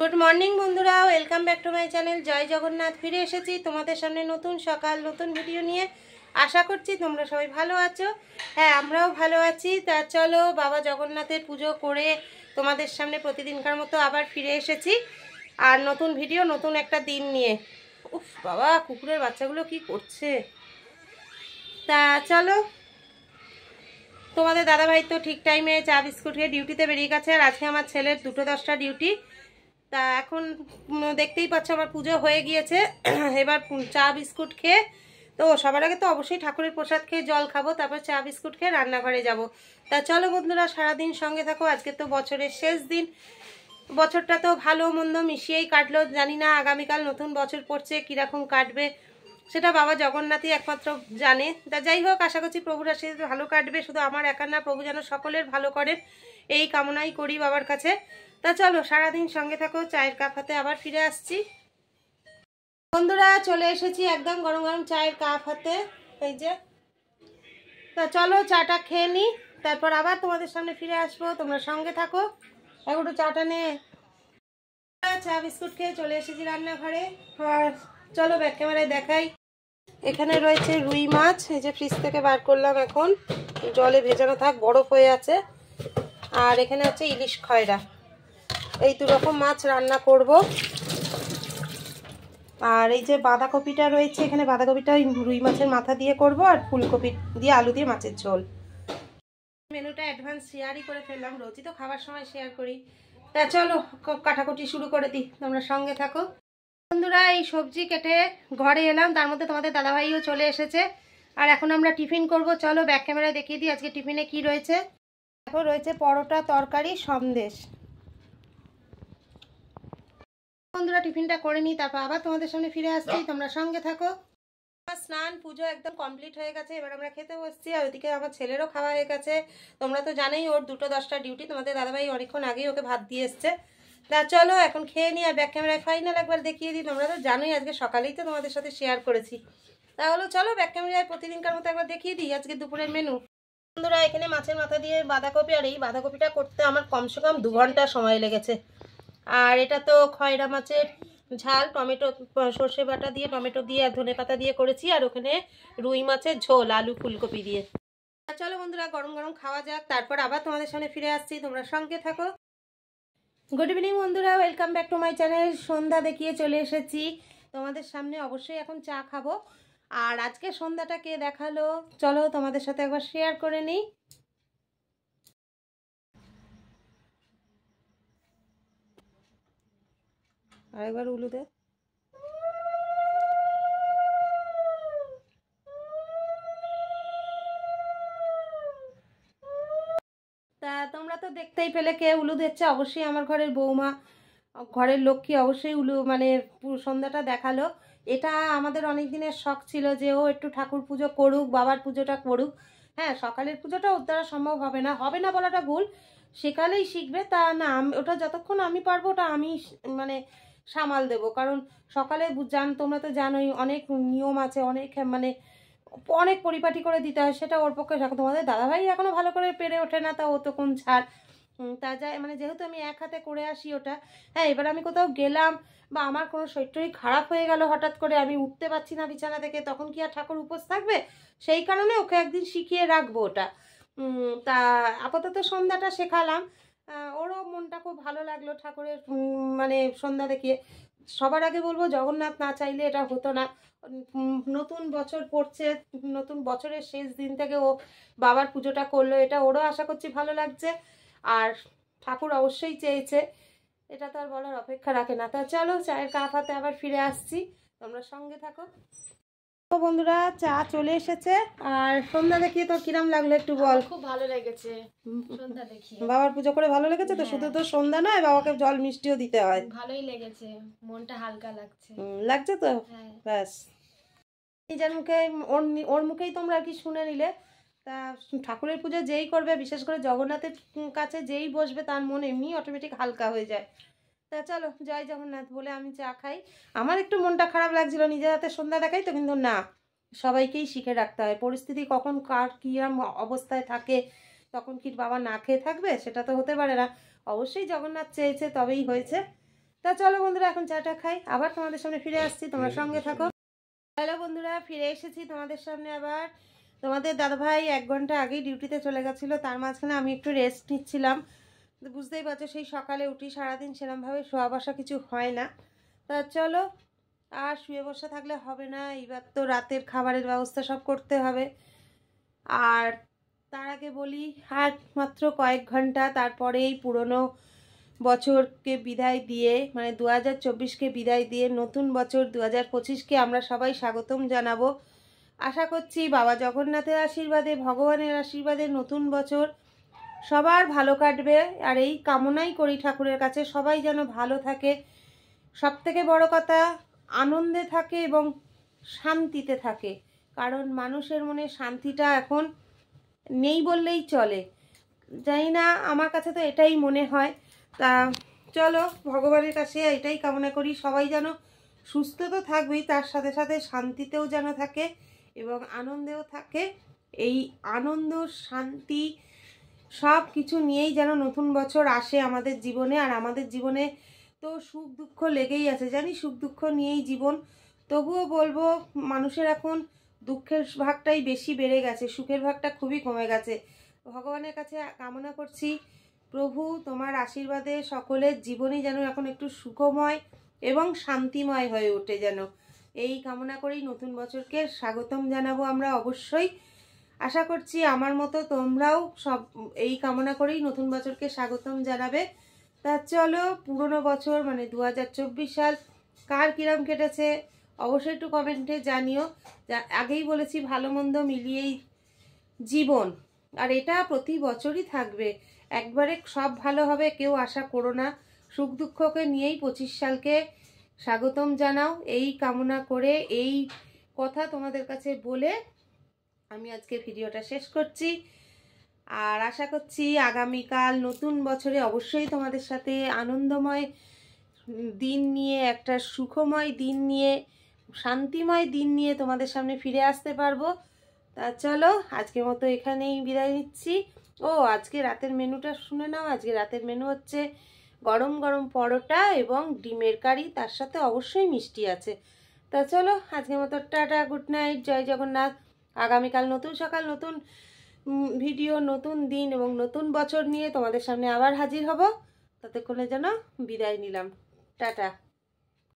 Good morning বন্ধুরা, welcome back to my channel জয় জগন্নাথ। ফিরে এসেছি তোমাদের সামনে নতুন সকাল নতুন ভিডিও নিয়ে। আশা করছি তোমরা সবাই ভালো আছো। হ্যাঁ, আমরাও ভালো আছি। তা চলো বাবা জগন্নাথের পুজো করে তোমাদের সামনে প্রতিদিনকার মতো আবার ফিরে এসেছি আর নতুন ভিডিও, নতুন একটা দিন নিয়ে। উফ বাবা, কুকুরের বাচ্চাগুলো কি করছে। তা চলো, তোমাদের দাদাভাই তো ঠিক টাইমে চা বিস্কুট খেয়ে ডিউটিতে বেরিয়ে গেছে, আর আজকে আমার ছেলের 2:10 ডিউটি। তা এখন দেখতেই পাচ্ছ আমার পুজো হয়ে গিয়েছে। এবার চা বিস্কুট খেয়ে, তো সবার আগে তো অবশ্যই ঠাকুরের প্রসাদ খেয়ে জল খাবো, তারপর চা বিস্কুট খেয়ে রান্নাঘরে যাব। তা চলো বন্ধুরা, সারাদিন সঙ্গে থাকো। আজকে তো বছরের শেষ দিন, বছরটা তো ভালো মন্দ মিশিয়েই কাটলো। জানি না আগামীকাল নতুন বছর পড়ছে, কীরকম কাটবে সেটা বাবা জগন্নাথই একমাত্র জানে। তা যাই হোক, আশা করছি প্রভুর আশীর্বাদে ভালো কাটবে। শুধু আমার একার না, প্রভু যেন সকলের ভালো করেন এই কামনাই করি বাবার কাছে। তা চলো সারাদিন সঙ্গে থাকো। চায়ের কাপ হাতে আবার ফিরে আসছি বন্ধুরা, চলে এসেছি একদম গরম গরম চায়ের কাপ হাতে, এই যে। তা চলো চাটা খেয়ে নিই, তারপর আবার তোমাদের সামনে ফিরে আসবো। তোমরা সঙ্গে থাকো। একটু চাটা নে। চা বিস্কুট খেয়ে চলে এসেছি রান্নাঘরে। আর চলো ব্যাক ক্যামেরায় দেখাই। এখানে রয়েছে রুই মাছ, এই যে ফ্রিজ থেকে বার করলাম, এখন জলে ভেজানো থাক, বরফ হয়ে আছে। আর এখানে আছে ইলিশ খয়রা। এই দুরকম মাছ রান্না করব। আর এই যে বাঁধাকপিটা রয়েছে, এখানে বাঁধাকপিটা রুই মাছের মাথা দিয়ে করব, আর ফুলকপি দিয়ে আলু দিয়ে মাছের ঝোল। মেনুটা অ্যাডভান্স শেয়ারই করে ফেললাম, রোজই তো খাবার সময় শেয়ার করি। তা চলো কাটাকুটি শুরু করে দিই, তোমরা সঙ্গে থাকো বন্ধুরা। এই সবজি কেটে ঘরে এলাম, তার মধ্যে তোমাদের দাদাভাইও চলে এসেছে। আর এখন আমরা টিফিন করব। চলো ব্যাক ক্যামেরায় দেখিয়ে দিই আজকে টিফিনে কি রয়েছে। দেখো, রয়েছে পরোটা, তরকারি, সন্দেশ। বন্ধুরা টিফিনটা করে নিই, তারপর আবার তোমাদের সামনে ফিরে আসছি, তোমরা সঙ্গে থাকো। স্নান পুজো একদম কমপ্লিট হয়ে গেছে, এবার আমরা খেতে বসছি। আর ওইদিকে আমার ছেলেরও খাওয়া হয়ে গেছে। তোমরা তো জানোই ওর 2:10 ডিউটি, তোমাদের দাদাভাই অনেকক্ষণ আগেই ওকে ভাত দিয়ে এসছে। তা চলো এখন খেয়ে নিই, আর ব্যাক ক্যামেরায় ফাইনাল একবার দেখিয়ে দিই। তোমরা তো জানোই আজকে সকালেই তো তোমাদের সাথে শেয়ার করেছি। তাহলে চলো ব্যাক ক্যামেরায় প্রতিদিনকার মতো একবার দেখিয়ে দিই আজকে দুপুরের মেনু। বন্ধুরা, এখানে মাছের মাথা দিয়ে বাঁধাকপি, আর এই বাঁধাকপিটা করতে আমার কমসে কম 2 ঘন্টা সময় লেগেছে। আর এটা তো খয়রা মাছের ঝাল, টমেটো সর্ষে বাটা দিয়ে, টমেটো দিয়ে আর ধনে পাতা দিয়ে করেছি। আর ওখানে রুই মাছের ঝোল আলু ফুলকপি দিয়ে। চলো বন্ধুরা গরম গরম খাওয়া যাক, তারপর আবার তোমাদের সামনে ফিরে আসছি, তোমরা সঙ্গে থাকো। গুড ইভিনিং বন্ধুরা, welcome back to my channel. সন্ধ্যা দেখিয়ে চলে এসেছি তোমাদের সামনে। অবশ্যই এখন চা খাবো। আর আজকে সন্ধ্যাটা কে দেখালো চলো তোমাদের সাথে একবার শেয়ার করে নিই। আরেকবার উলু দে। তা তোমরা তো দেখতেই পেলে কে উলু দিচ্ছে। অবশ্যই আমার ঘরের বৌমা, ঘরের লক্ষ্মী অবশ্যই উলু মানে সন্ধ্যাটা দেখালো। এটা আমাদের অনেক দিনের শখ ছিল যে ও একটু ঠাকুর পুজো করুক, বাবার পুজোটা করুক। হ্যাঁ, সকালের পুজোটা ওর দ্বারা সম্ভব হবে না, হবে না বলাটা ভুল, সেকালেই শিখবে তা না। ওটা যতক্ষণ আমি পারবো ওটা আমি মানে সামাল দেবো। কারণ সকালে তোমরা তো জানোই অনেক নিয়ম আছে, অনেক মানে অনেক পরিপাটি করে দিতে হয়, সেটা ওর পক্ষে। তোমাদের দাদাভাই এখনো ভালো করে পেরে ওঠে না, তা ও তো কোন ছাড়। তা যায় মানে যেহেতু আমি এক হাতে করে আসি ওটা। হ্যাঁ, এবার আমি কোথাও গেলাম বা আমার কোনো শরীরটরই খারাপ হয়ে গেল হঠাৎ করে, আমি উঠতে পারছি না বিছানা থেকে, তখন কি আর ঠাকুর উপোস থাকবে? সেই কারণে ওকে একদিন শিখিয়ে রাখবো ওটা। তা আপাতত সন্ধ্যাটা শেখালাম। ওরও মনটা খুব ভালো লাগলো ঠাকুরের মানে সন্ধ্যা দেখিয়ে। সবার আগে বলবো, জগন্নাথ না চাইলে এটা হতো না। নতুন বছর পড়ছে, নতুন বছরের শেষ দিন থেকে ও বাবার পুজোটা করলো, এটা ওরও আশা করছি ভালো লাগছে। আর ঠাকুর অবশ্যই চেয়েছে, এটা তো আর বলার অপেক্ষা রাখে না। তা চলো চায়ের কাপ হাতে আবার ফিরে আসছি, তোমরা সঙ্গে থাকো। তো বন্ধুরা, চা চলে এসেছে। আর সন্ধ্যা দেখিয়ে তোর কিরাম লাগলো একটু বল। খুব ভালো লেগেছে সন্ধ্যা দেখিয়ে। বাবার পুজো করে ভালো লেগেছে তো? শুধু তো সন্ধ্যা নয়, বাবাকে জল মিষ্টিও দিতে হয়। ভালোই লেগেছে, মনটা হালকা লাগছে। লাগছে তো? হ্যাঁ। ব্যাস, নিজের মুখে ওর মুখেই তোমরা আর কি শুনে নিলে। তা ঠাকুরের পুজো যেই করবে, বিশেষ করে জগন্নাথের কাছে যেই বসবে, তার মন এমনি অটোমেটিক হালকা হয়ে যায়। তা চলো জয় জগন্নাথ বলে আমি চা খাই। আমার একটু মনটা খারাপ লাগছিল, নিজের হাতে সন্ধ্যা দেখাই তো, কিন্তু না, সবাইকেই শিখে রাখতে হয়। পরিস্থিতি কখন কার কীরকম অবস্থায় থাকে, তখন কি বাবা না খেয়ে থাকবে? সেটা তো হতে পারে না। অবশ্যই জগন্নাথ চেয়েছে তবেই হয়েছে। তা চলো বন্ধুরা, এখন চাটা খাই, আবার তোমাদের সামনে ফিরে আসছি, তোমরা সঙ্গে থাকো। হ্যালো বন্ধুরা, ফিরে এসেছি তোমাদের সামনে আবার। তোমাদের দাদাভাই 1 ঘন্টা আগেই ডিউটিতে চলে গেছিলো, তার মাঝখানে আমি একটু রেস্ট নিচ্ছিলাম। বুঝতেই পারছো, সেই সকালে উঠি, সারাদিন সেরমভাবে শোয়া বসা কিছু হয় না। তা চলো, আর শুয়ে বসে থাকলে হবে না, এবার তো রাতের খাবারের ব্যবস্থা সব করতে হবে। আর তার আগে বলি, আর মাত্র কয়েক ঘন্টা, তারপরেই পুরনো বছরকে বিদায় দিয়ে, মানে 2024কে বিদায় দিয়ে নতুন বছর 2025কে আমরা সবাই স্বাগতম জানাবো। আশা করছি বাবা জগন্নাথের আশীর্বাদে, ভগবানের আশীর্বাদে নতুন বছর সবার ভালো কাটবে। আর এই কামনাই করি ঠাকুরের কাছে, সবাই যেন ভালো থাকে, সবথেকে বড় কথা আনন্দে থাকে এবং শান্তিতে থাকে। কারণ মানুষের মনে শান্তিটা এখন নেই বললেই চলে, জানি না, আমার কাছে তো এটাই মনে হয়। তা চলো, ভগবানের কাছে এটাই কামনা করি, সবাই যেন সুস্থ তো থাকবেই, তার সাথে সাথে শান্তিতেও যেন থাকে এবং আনন্দেও থাকে। এই আনন্দ শান্তি সব কিছু নিয়েই যেন নতুন বছর আসে আমাদের জীবনে। আর আমাদের জীবনে তো সুখ দুঃখ লেগেই আছে, জানি সুখ দুঃখ নিয়েই জীবন, তবুও বলবো মানুষের এখন দুঃখের ভাগটাই বেশি বেড়ে গেছে, সুখের ভাগটা খুবই কমে গেছে। ভগবানের কাছে কামনা করছি, প্রভু তোমার আশীর্বাদে সকলের জীবনই যেন এখন একটু সুখময় এবং শান্তিময় হয়ে ওঠে, যেন এই কামনা করেই নতুন বছরকে স্বাগতম জানাবো আমরা অবশ্যই। আশা করছি আমার মতো তোমরাও সব এই কামনা করেই নতুন বছরকে স্বাগতম জানাবে। তা চলো, পুরনো বছর মানে 2024 সাল কার কিরম কেটেছে অবশ্যই একটু কমেন্টে জানিও। আগেই বলেছি, ভালো মন্দ মিলিয়েই জীবন, আর এটা প্রতি বছরই থাকবে, একবারে সব ভালো হবে কেউ আশা করো না। সুখ দুঃখকে নিয়েই 25 সালকে স্বাগতম জানাও, এই কামনা করে, এই কথা তোমাদের কাছে বলে আমি আজকে ভিডিওটা শেষ করছি। আর আশা করছি আগামীকাল নতুন বছরে অবশ্যই তোমাদের সাথে আনন্দময় দিন নিয়ে, একটা সুখময় দিন নিয়ে, শান্তিময় দিন নিয়ে তোমাদের সামনে ফিরে আসতে পারবো। তা চলো, আজকের মতো এখানেই বিদায় নিচ্ছি। ও আজকে রাতের মেনুটা শুনে নাও, আজকে রাতের মেনু হচ্ছে গরম গরম পরোটা এবং ডিমের কারি, তার সাথে অবশ্যই মিষ্টি আছে। তা চলো, আজকের মতো টাটা, গুড নাইট, জয় জগন্নাথ। আগামীকাল নতুন সকাল, নতুন ভিডিও, নতুন দিন এবং নতুন বছর নিয়ে তোমাদের সামনে আবার হাজির হব। ততক্ষণে যেন বিদায় নিলাম, টাটা।